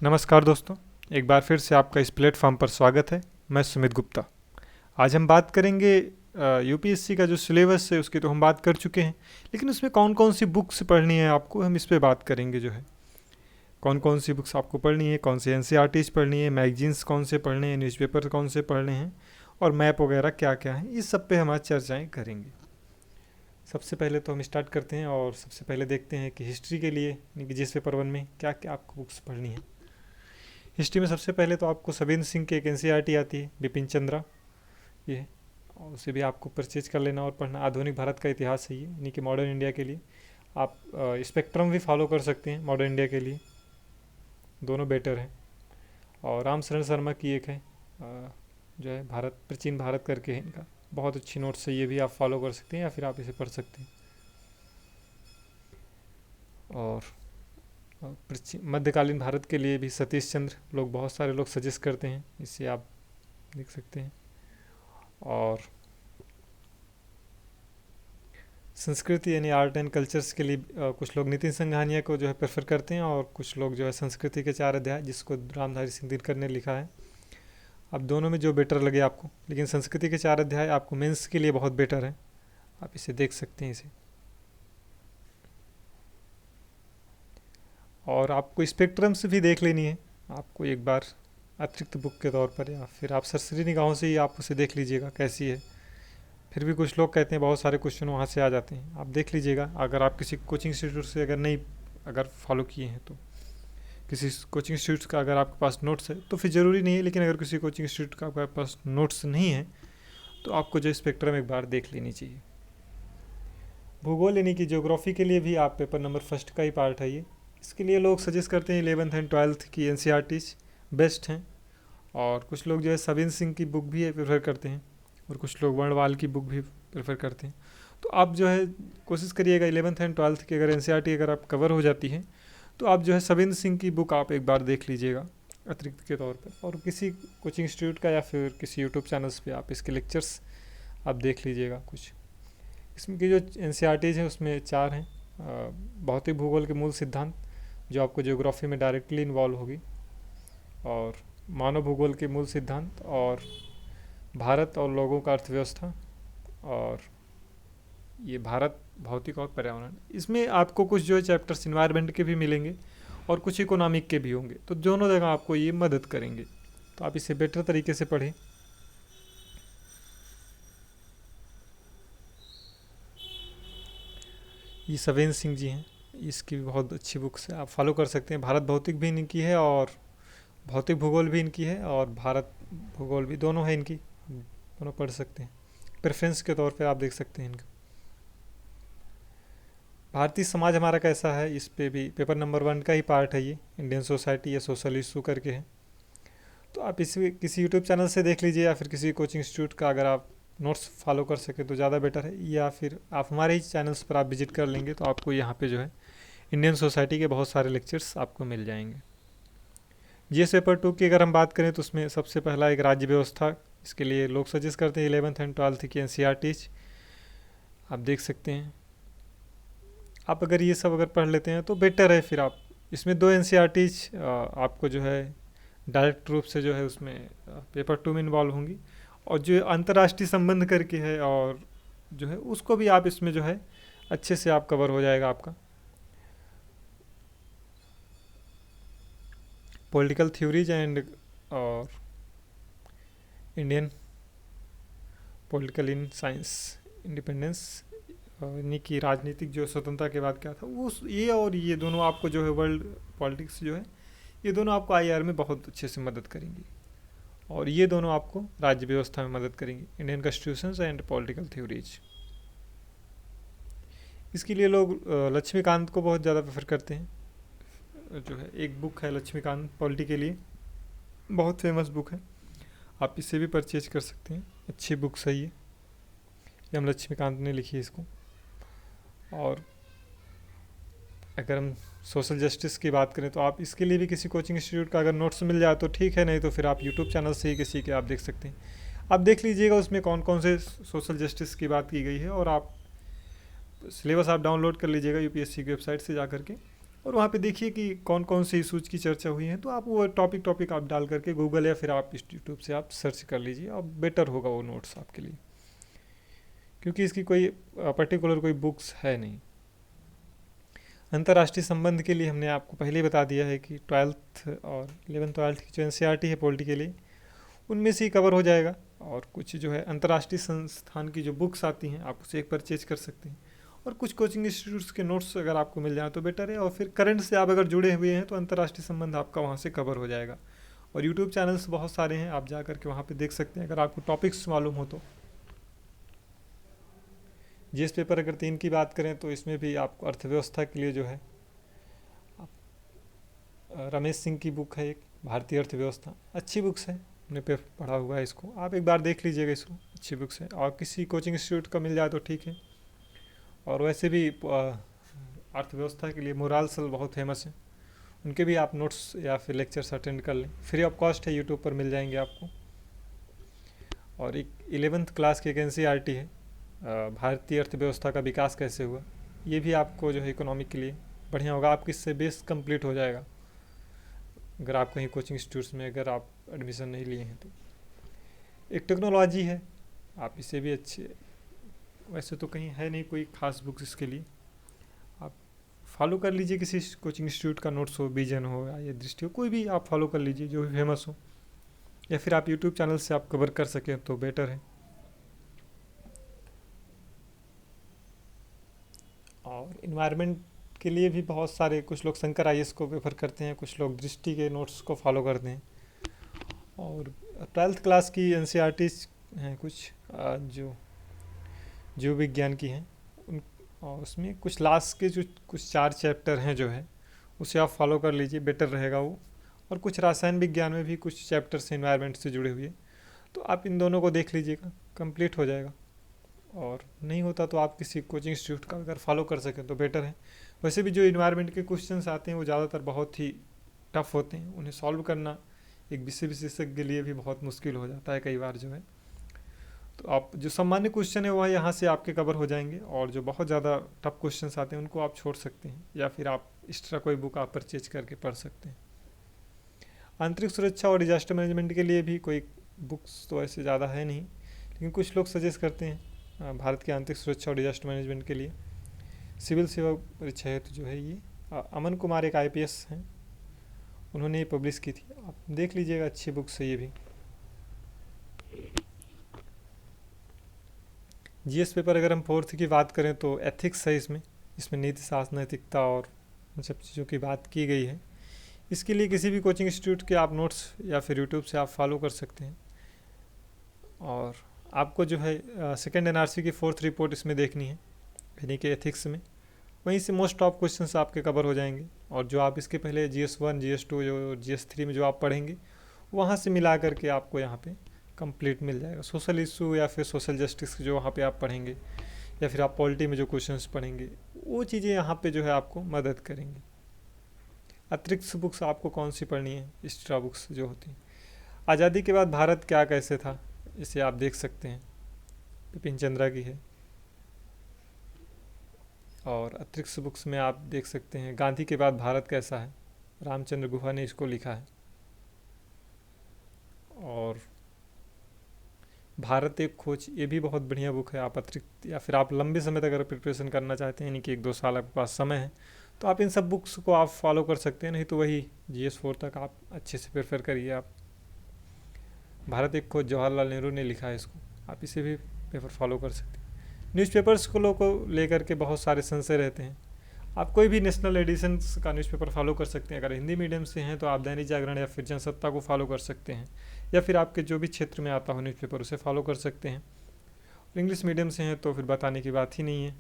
नमस्कार दोस्तों, एक बार फिर से आपका इस प्लेटफॉर्म पर स्वागत है। मैं सुमित गुप्ता। आज हम बात करेंगे यूपीएससी का जो सिलेबस है उसकी तो हम बात कर चुके हैं, लेकिन उसमें कौन कौन सी बुक्स पढ़नी है आपको, हम इस पे बात करेंगे। जो है कौन कौन सी बुक्स आपको पढ़नी है, कौन से एनसीईआरटीज पढ़नी है, मैगजीन्स कौन से पढ़ने हैं, न्यूज़पेपर कौन से पढ़ने हैं और मैप वगैरह क्या क्या है, इस सब पे हम आज चर्चाएँ करेंगे। सबसे पहले तो हम स्टार्ट करते हैं और सबसे पहले देखते हैं कि हिस्ट्री के लिए यानी कि जिस पेपर वन में क्या क्या आपको बुक्स पढ़नी है। हिस्ट्री में सबसे पहले तो आपको सविंद्र सिंह की एक एनसीईआरटी आती है, बिपिन चंद्रा। ये है, और उसे भी आपको परचेज कर लेना और पढ़ना। आधुनिक भारत का इतिहास है ये, यानी कि मॉडर्न इंडिया के लिए। आप स्पेक्ट्रम भी फॉलो कर सकते हैं मॉडर्न इंडिया के लिए, दोनों बेटर हैं। और राम शरण शर्मा की एक है जो है भारत प्राचीन भारत करके है इनका, बहुत अच्छी नोट्स है, ये भी आप फॉलो कर सकते हैं या फिर आप इसे पढ़ सकते हैं। और मध्यकालीन भारत के लिए भी सतीश चंद्र लोग, बहुत सारे लोग सजेस्ट करते हैं, इसे आप देख सकते हैं। और संस्कृति यानी आर्ट एंड कल्चर्स के लिए कुछ लोग नितिन संघानिया को जो है प्रेफर करते हैं, और कुछ लोग जो है संस्कृति के 4 अध्याय जिसको रामधारी सिंह दिनकर ने लिखा है। अब दोनों में जो बेटर लगे आपको, लेकिन संस्कृति के 4 अध्याय आपको मेंस के लिए बहुत बेटर है, आप इसे देख सकते हैं इसे। और आपको स्पेक्ट्रम से भी देख लेनी है आपको एक बार अतिरिक्त बुक के तौर पर, या फिर आप सरसरी निगाहों से ही आप उसे देख लीजिएगा कैसी है। फिर भी कुछ लोग कहते हैं बहुत सारे क्वेश्चन वहाँ से आ जाते हैं, आप देख लीजिएगा। अगर आप किसी कोचिंग इंस्टीट्यूट से अगर फॉलो किए हैं तो किसी कोचिंग इंस्टीट्यूट का अगर आपके पास नोट्स है तो फिर ज़रूरी नहीं है, लेकिन अगर किसी कोचिंग इंस्टीट्यूट का आपके पास नोट्स नहीं है तो आपको जो स्पेक्ट्रम एक बार देख लेनी चाहिए। भूगोल यानी कि ज्योग्राफी के लिए भी आप पेपर नंबर फर्स्ट का ही पार्ट है ये। इसके लिए लोग सजेस्ट करते हैं 11th एंड 12th की एनसीईआरटीज बेस्ट हैं, और कुछ लोग जो है सविंद्र सिंह की बुक भी प्रेफर करते हैं, और कुछ लोग वर्णवाल की बुक भी प्रेफर करते हैं। तो आप जो है कोशिश करिएगा 11th एंड 12th की अगर एनसीईआरटी अगर आप कवर हो जाती है तो आप जो है सविंद्र सिंह की बुक आप एक बार देख लीजिएगा अतिरिक्त के तौर पर, और किसी कोचिंग इंस्टीट्यूट का या फिर किसी यूट्यूब चैनल्स पे आप इसके लेक्चर्स आप देख लीजिएगा कुछ। इसमें की जो एनसीईआरटीज हैं उसमें 4 हैं। भौतिक भूगोल के मूल सिद्धांत जो आपको ज्योग्राफी में डायरेक्टली इन्वॉल्व होगी, और मानव भूगोल के मूल सिद्धांत, और भारत और लोगों का अर्थव्यवस्था, और ये भारत भौतिक और पर्यावरण। इसमें आपको कुछ जो है चैप्टर्स इन्वायरमेंट के भी मिलेंगे और कुछ इकोनॉमिक के भी होंगे, तो दोनों जगह आपको ये मदद करेंगे, तो आप इसे बेटर तरीके से पढ़ें। ये सवेंद्र सिंह जी हैं, इसकी भी बहुत अच्छी बुक्स है, आप फॉलो कर सकते हैं। भारत भौतिक भी इनकी है और भौतिक भूगोल भी इनकी है, और भारत भूगोल भी, दोनों है इनकी, दोनों पढ़ सकते हैं। प्रेफरेंस के तौर पे आप देख सकते हैं इनका। भारतीय समाज हमारा कैसा है, इस पे भी पेपर नंबर 1 का ही पार्ट है ये, इंडियन सोसाइटी या सोशल इशू करके है। तो आप इसे किसी यूट्यूब चैनल से देख लीजिए, या फिर किसी कोचिंग इंस्टीट्यूट का अगर आप नोट्स फॉलो कर सकें तो ज़्यादा बेटर है, या फिर आप हमारे ही चैनल्स पर आप विजिट कर लेंगे तो आपको यहाँ पे जो है इंडियन सोसाइटी के बहुत सारे लेक्चर्स आपको मिल जाएंगे। जीएस पेपर 2 की अगर हम बात करें तो उसमें सबसे पहला एक राज्य व्यवस्था, इसके लिए लोग सजेस्ट करते हैं 11th एंड 12th की एनसीईआरटीज आप देख सकते हैं। आप अगर ये सब अगर पढ़ लेते हैं तो बेटर है। फिर आप इसमें 2 एनसीईआरटीज आपको जो है डायरेक्ट रूप से जो है उसमें पेपर 2 में इन्वॉल्व होंगी, और जो अंतर्राष्ट्रीय संबंध करके है और जो है उसको भी आप इसमें जो है अच्छे से आप कवर हो जाएगा आपका। पॉलिटिकल थ्योरीज एंड और Indian political in science independence, यानी कि राजनीतिक जो स्वतंत्रता के बाद क्या था उस ये, और ये दोनों आपको जो है वर्ल्ड पॉलिटिक्स जो है ये दोनों आपको आईआर में बहुत अच्छे से मदद करेंगी, और ये दोनों आपको राज्य व्यवस्था में मदद करेंगी, Indian constitutions and political theories. इसके लिए लोग लक्ष्मीकांत को बहुत ज़्यादा प्रेफर करते हैं। जो है एक बुक है लक्ष्मीकांत पॉलिटी के लिए, बहुत फेमस बुक है, आप इसे भी परचेज कर सकते हैं, अच्छी बुक सही है, एम लक्ष्मीकांत ने लिखी है इसको। और अगर हम सोशल जस्टिस की बात करें तो आप इसके लिए भी किसी कोचिंग इंस्टीट्यूट का अगर नोट्स मिल जाए तो ठीक है, नहीं तो फिर आप यूट्यूब चैनल से ही किसी के आप देख सकते हैं। आप देख लीजिएगा उसमें कौन कौन से सोशल जस्टिस की बात की गई है, और आप सिलेबस आप डाउनलोड कर लीजिएगा यूपीएससी की वेबसाइट से जा करके, और वहाँ पे देखिए कि कौन कौन से इशूज़ की चर्चा हुई है, तो आप वो टॉपिक आप डाल करके गूगल या फिर आप यूट्यूब से आप सर्च कर लीजिए, और बेटर होगा वो नोट्स आपके लिए, क्योंकि इसकी कोई पर्टिकुलर कोई बुक्स है नहीं। अंतर्राष्ट्रीय संबंध के लिए हमने आपको पहले ही बता दिया है कि 12th और 11th-12th की जो एनसीईआरटी है पॉलिटी के लिए, उनमें से ही कवर हो जाएगा। और कुछ जो है अंतर्राष्ट्रीय संस्थान की जो बुक्स आती हैं आप उसे एक परचेज कर सकते हैं, और कुछ कोचिंग इंस्टीट्यूट्स के नोट्स अगर आपको मिल जाए तो बेटर है। और फिर करंट से आप अगर जुड़े हुए हैं तो अंतर्राष्ट्रीय संबंध आपका वहाँ से कवर हो जाएगा। और यूट्यूब चैनल्स बहुत सारे हैं, आप जा करके वहाँ पे देख सकते हैं अगर आपको टॉपिक्स मालूम हो तो। जीएस पेपर अगर 3 की बात करें तो इसमें भी आपको अर्थव्यवस्था के लिए जो है रमेश सिंह की बुक है एक, भारतीय अर्थव्यवस्था, अच्छी बुक्स है, हमने पे पढ़ा हुआ है इसको, आप एक बार देख लीजिएगा इसको, अच्छी बुक्स है। और किसी कोचिंग इंस्टीट्यूट का मिल जाए तो ठीक है। और वैसे भी अर्थव्यवस्था के लिए मोराल सल बहुत फेमस है, उनके भी आप नोट्स या फिर लेक्चर्स अटेंड कर लें, फ्री ऑफ कॉस्ट है, यूट्यूब पर मिल जाएंगे आपको। और एक 11th क्लास की एक एनसीईआरटी है, भारतीय अर्थव्यवस्था का विकास कैसे हुआ, ये भी आपको जो है इकोनॉमिक के लिए बढ़िया होगा, आपकी इससे बेस कंप्लीट हो जाएगा अगर आप कहीं कोचिंग इंस्टीट्यूट्स में अगर आप एडमिशन नहीं लिए हैं तो। एक टेक्नोलॉजी है, आप इसे भी अच्छे, वैसे तो कहीं है नहीं कोई खास बुक्स इसके लिए, आप फॉलो कर लीजिए किसी कोचिंग इंस्टीट्यूट का नोट्स हो, विजन हो या ये दृष्टि हो, कोई भी आप फॉलो कर लीजिए जो भी फेमस हो, या फिर आप यूट्यूब चैनल से आप कवर कर सकें तो बेटर है। और इन्वायरमेंट के लिए भी बहुत सारे, कुछ लोग शंकर आईएएस को प्रेफर करते हैं, कुछ लोग दृष्टि के नोट्स को फॉलो करते हैं। और 12th क्लास की एनसीईआरटीज हैं कुछ जो जीव विज्ञान की हैं उन, और उसमें कुछ लास्ट के जो कुछ 4 चैप्टर हैं जो है उसे आप फॉलो कर लीजिए, बेटर रहेगा वो। और कुछ रसायन विज्ञान में भी कुछ चैप्टर्स एनवायरनमेंट से जुड़े हुए, तो आप इन दोनों को देख लीजिएगा, कंप्लीट हो जाएगा। और नहीं होता तो आप किसी कोचिंग इंस्टीट्यूट का अगर फॉलो कर सकें तो बेटर है। वैसे भी जो इन्वायरमेंट के क्वेश्चंस आते हैं वो ज़्यादातर बहुत ही टफ होते हैं, उन्हें सॉल्व करना एक विषय विशेषज्ञ के लिए भी बहुत मुश्किल हो जाता है कई बार जो है। तो आप जो सामान्य क्वेश्चन है वह यहाँ से आपके कवर हो जाएंगे, और जो बहुत ज़्यादा टफ क्वेश्चंस आते हैं उनको आप छोड़ सकते हैं, या फिर आप एक्स्ट्रा कोई बुक आप परचेज करके पढ़ सकते हैं। आंतरिक सुरक्षा और डिजास्टर मैनेजमेंट के लिए भी कोई बुक्स तो ऐसे ज़्यादा है नहीं, लेकिन कुछ लोग सजेस्ट करते हैं भारत की आंतरिक सुरक्षा और डिजास्टर मैनेजमेंट के लिए सिविल सेवा परीक्षा हेतु जो है ये अमन कुमार एक आईपीएस हैं, उन्होंने ये पब्लिश की थी, आप देख लीजिएगा, अच्छी बुक्स है ये भी। जीएस पेपर अगर हम 4th की बात करें तो एथिक्स है इसमें, इसमें नीति शास्त्र, नैतिकता और उन सब चीज़ों की बात की गई है। इसके लिए किसी भी कोचिंग इंस्टीट्यूट के आप नोट्स या फिर यूट्यूब से आप फॉलो कर सकते हैं। और आपको जो है सेकेंड एनआरसी की 4th रिपोर्ट इसमें देखनी है, यानी कि एथिक्स में, वहीं से मोस्ट ऑफ क्वेश्चंस आपके कवर हो जाएंगे। और जो आप इसके पहले GS1 GS2 जो GS3 में जो आप पढ़ेंगे वहाँ से मिला करके आपको यहाँ पे कंप्लीट मिल जाएगा। सोशल इशू या फिर सोशल जस्टिस जो वहाँ पे आप पढ़ेंगे, या फिर आप पॉलिटी में जो क्वेश्चंस पढ़ेंगे, वो चीज़ें यहाँ पे जो है आपको मदद करेंगी। अतिरिक्त बुक्स आपको कौन सी पढ़नी है, एक्स्ट्रा बुक्स जो होती हैं, आज़ादी के बाद भारत क्या कैसे था, इसे आप देख सकते हैं, बिपिन चंद्रा की है। और अतिरिक्त बुक्स में आप देख सकते हैं गांधी के बाद भारत कैसा है, रामचंद्र गुहा ने इसको लिखा है। और भारत एक खोज, ये भी बहुत बढ़िया बुक है। आप अतिरिक्त या फिर आप लंबे समय तक अगर प्रिपरेशन करना चाहते हैं, यानी कि 1-2 साल आपके पास समय है, तो आप इन सब बुक्स को आप फॉलो कर सकते हैं। नहीं तो वही GS4 तक आप अच्छे से प्रेफर करिए। आप भारत एक खोज जवाहरलाल नेहरू ने लिखा है इसको, आप इसे भी पेपर फॉलो कर सकते हैं। न्यूज़पेपर्स को लेकर के बहुत सारे संशय रहते हैं, आप कोई भी नेशनल एडिशंस का न्यूज़पेपर फॉलो कर सकते हैं। अगर हिंदी मीडियम से हैं तो आप दैनिक जागरण या फिर जनसत्ता को फॉलो कर सकते हैं, या फिर आपके जो भी क्षेत्र में आता हो न्यूज़पेपर उसे फॉलो कर सकते हैं। और इंग्लिश मीडियम से हैं तो फिर बताने की बात ही नहीं है,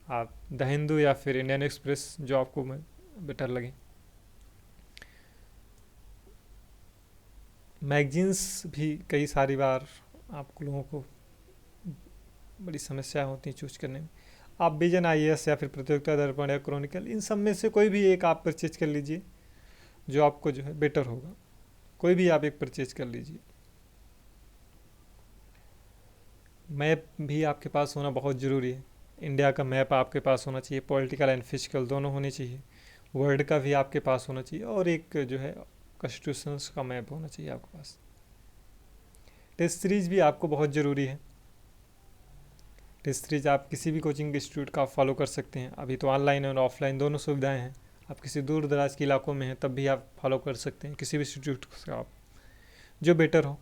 आप द हिंदू या फिर इंडियन एक्सप्रेस जो आपको बेटर लगे। मैगजीन्स भी कई सारी बार आप लोगों को बड़ी समस्या होती है चूज करने में। आप विजन IAS या फिर प्रतियोगिता दर्पण या क्रॉनिकल, इन सब में से कोई भी एक आप परचेज कर लीजिए जो आपको जो है बेटर होगा, कोई भी आप एक परचेज कर लीजिए। मैप भी आपके पास होना बहुत ज़रूरी है, इंडिया का मैप आपके पास होना चाहिए, पॉलिटिकल एंड फिजिकल दोनों होने चाहिए। वर्ड का भी आपके पास होना चाहिए और एक जो है कॉन्स्टिट्यूशंस का मैप होना चाहिए आपके पास। टेस्ट सीरीज भी आपको बहुत ज़रूरी है। टेस्ट सीरीज आप किसी भी कोचिंग इंस्टीट्यूट का फॉलो कर सकते हैं। अभी तो ऑनलाइन और ऑफलाइन दोनों सुविधाएं हैं। आप किसी दूर दराज के इलाकों में हैं तब भी आप फॉलो कर सकते हैं किसी भी इंस्टीट्यूट से, आप जो बेटर हो।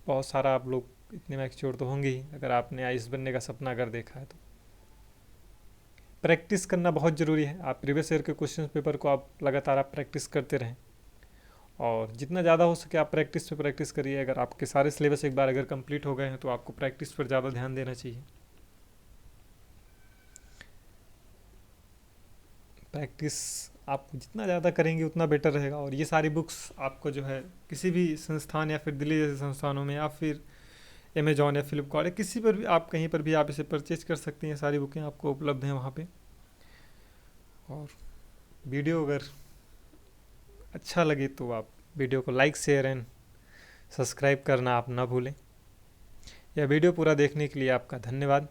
बहुत सारा आप लोग इतने मैच्योर तो होंगे ही अगर आपने आईएएस बनने का सपना अगर देखा है तो। प्रैक्टिस करना बहुत ज़रूरी है। आप प्रीवियस ईयर के क्वेश्चन पेपर को आप लगातार आप प्रैक्टिस करते रहें और जितना ज़्यादा हो सके आप प्रैक्टिस पे प्रैक्टिस करिए। अगर आपके सारे सिलेबस एक बार अगर कंप्लीट हो गए हैं तो आपको प्रैक्टिस पर ज़्यादा ध्यान देना चाहिए। प्रैक्टिस आप जितना ज़्यादा करेंगे उतना बेटर रहेगा। और ये सारी बुक्स आपको जो है किसी भी संस्थान या फिर दिल्ली जैसे संस्थानों में या फिर अमेजॉन या फ्लिपकार्ट या किसी पर भी आप कहीं पर भी आप इसे परचेज कर सकते हैं। सारी बुकें आपको उपलब्ध हैं वहाँ पे। और वीडियो अगर अच्छा लगे तो आप वीडियो को लाइक शेयर एंड सब्सक्राइब करना आप ना भूलें। यह वीडियो पूरा देखने के लिए आपका धन्यवाद।